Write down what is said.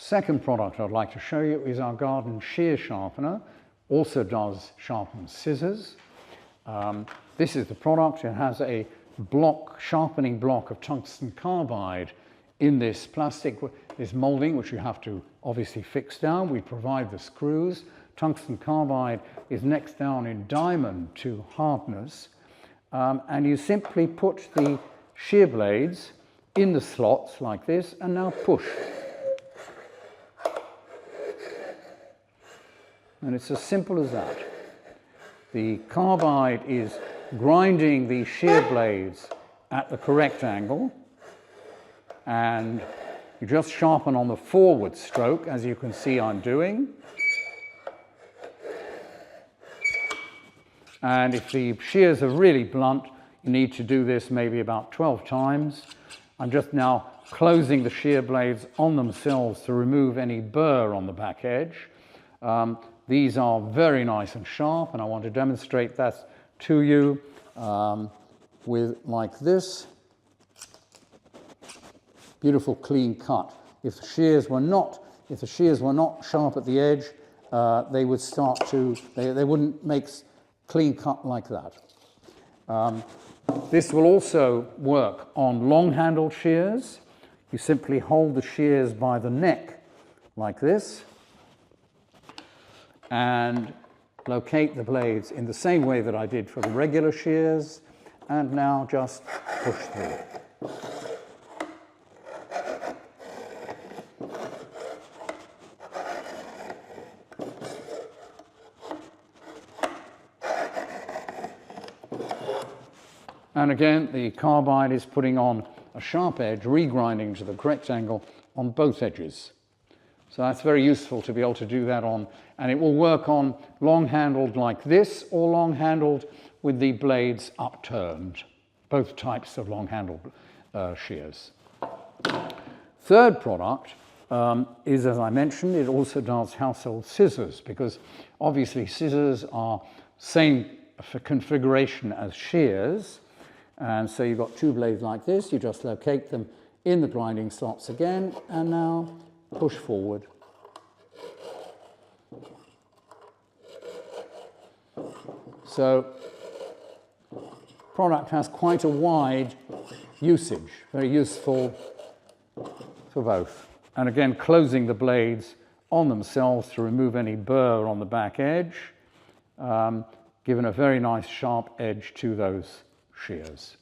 Second product I'd like to show you is our garden shear sharpener. Also does sharpen scissors. This is the product. It has a sharpening block of tungsten carbide in this plastic, this molding, which you have to obviously fix down. We provide the screws. Tungsten carbide is next down in diamond to hardness. And you simply put the shear blades in the slots like this and now push. And it's as simple as that. The carbide is grinding the shear blades at the correct angle, and you just sharpen on the forward stroke, as you can see I'm doing. And if the shears are really blunt, you need to do this maybe about 12 times. I'm just now closing the shear blades on themselves to remove any burr on the back edge. These are very nice and sharp, and I want to demonstrate that to you with like this. Beautiful clean cut. If the shears were not sharp at the edge, they would start to, they wouldn't make clean cut like that. This will also work on long-handled shears. You simply hold the shears by the neck like this and locate the blades in the same way that I did for the regular shears, and now just push through. And again, the carbide is putting on a sharp edge, regrinding to the correct angle on both edges. So that's very useful to be able to do that on, and it will work on long-handled like this, or long-handled with the blades upturned, both types of long-handled shears. Third product is, as I mentioned, it also does household scissors, because obviously scissors are same configuration as shears. And so you've got two blades like this. You just locate them in the grinding slots again, and now push forward. So product has quite a wide usage, very useful for both. And again, closing the blades on themselves to remove any burr on the back edge, giving a very nice sharp edge to those shears.